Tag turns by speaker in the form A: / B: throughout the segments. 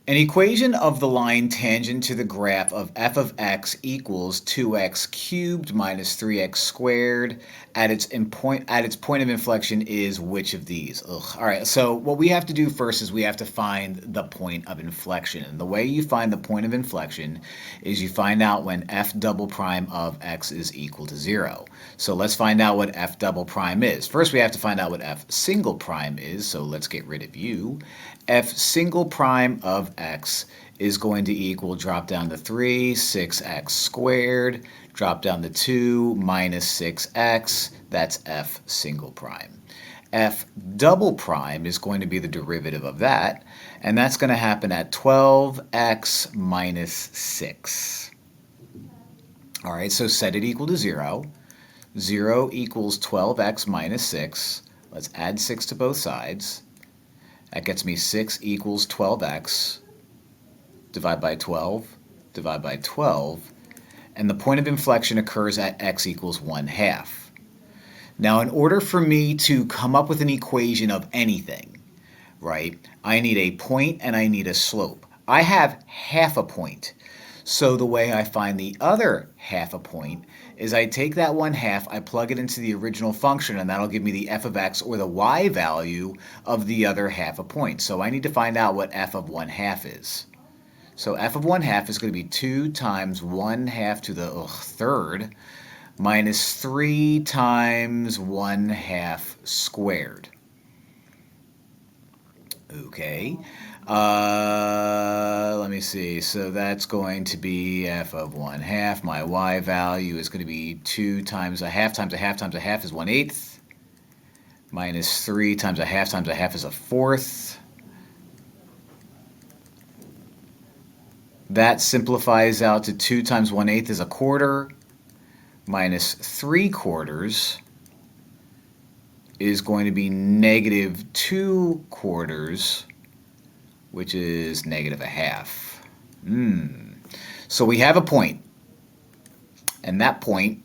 A: An equation of the line tangent to the graph of f of x equals 2x cubed minus 3x squared at its point of inflection is which of these? Ugh. All right, so what we have to do first is we have to find the point of inflection. And the way you find the point of inflection is you find out when f double prime of x is equal to 0. So let's find out what f double prime is. First, we have to find out what f single prime is, so let's get rid of u. F single prime of x is going to equal, drop down to 3, 6x squared, drop down to 2, minus 6x, that's f single prime. F double prime is going to be the derivative of that, and that's going to happen at 12x minus 6. All right, so set it equal to 0. 0 equals 12x minus 6. Let's add 6 to both sides. That gets me 6 equals 12x. Divide by 12, divide by 12. And the point of inflection occurs at x equals 1/2. Now, in order for me to come up with an equation of anything, right, I need a point and I need a slope. I have half a point. So the way I find the other half a point is I take that 1/2, I plug it into the original function, and that'll give me the f of x, or the y value of the other half a point. So I need to find out what f of 1/2 is. So f of 1/2 is going to be 2 times 1/2 to the third minus 3 times 1/2 squared. Okay. Let me see. So that's going to be f of 1/2. My y value is going to be 2 times a half times a half times a half is 1/8. Minus 3 times a half is a fourth. That simplifies out to 2 times 1/8 is a quarter. Minus 3/4 is going to be negative 2/4, which is negative a half. So we have a point, and that point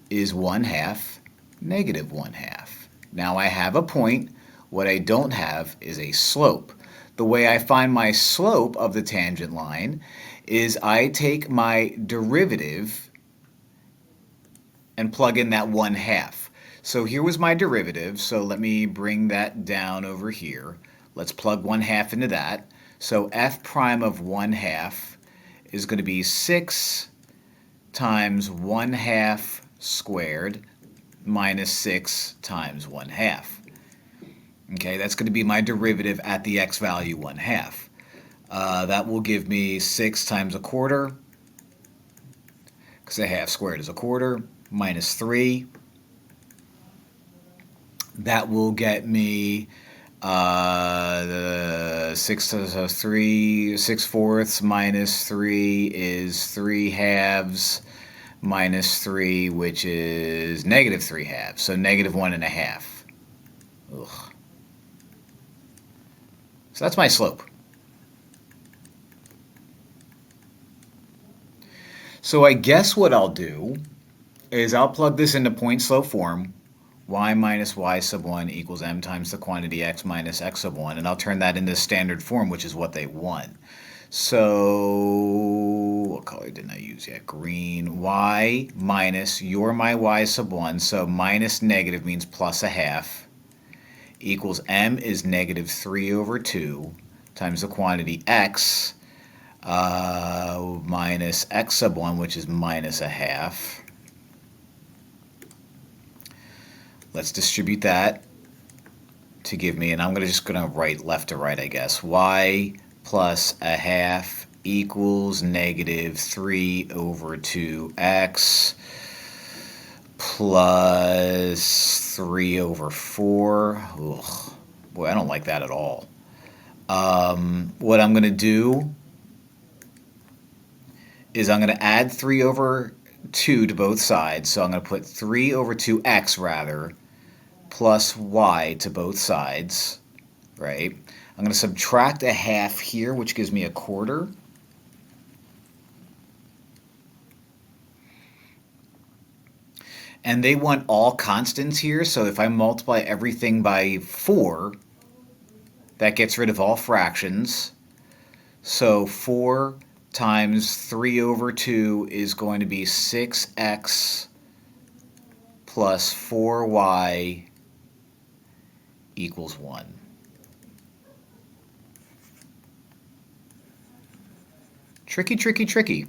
A: is 1/2, negative 1/2. Now I have a point. What I don't have is a slope. The way I find my slope of the tangent line is I take my derivative and plug in that 1/2. So here was my derivative, so let me bring that down over here. Let's plug 1/2 into that. So f prime of 1/2 is going to be 6 times 1/2 squared minus 6 times 1/2. Okay, that's going to be my derivative at the x value 1/2. That will give me 6 times a quarter, because a half squared is a quarter, minus 3. That will get me the 6 fourths minus 3 is 3/2 minus 3, which is negative 3/2, so negative 1/2. Ugh. So that's my slope. So I guess what I'll do is I'll plug this into point slope form. Y minus y sub 1 equals m times the quantity x minus x sub 1, and I'll turn that into standard form, which is what they want. So what color didn't I use yet? Green. Y minus, you're my y sub 1, so minus negative means plus a half, equals m is negative 3/2 times the quantity x minus x sub 1, which is minus a half. Let's distribute that to give me, and I'm just going to write left to right, I guess. Y plus a half equals negative 3/2x plus 3/4. Ugh. Boy, I don't like that at all. What I'm going to do is I'm going to add 3/2 to both sides. So I'm going to put 3/2x rather plus y to both sides, right? I'm going to subtract a half here, which gives me a quarter. And they want all constants here, so if I multiply everything by 4, that gets rid of all fractions. So 4 times 3 over 2 is going to be 6x plus 4y equals 1. Tricky, tricky, tricky.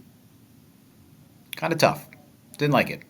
A: Kind of tough. Didn't like it.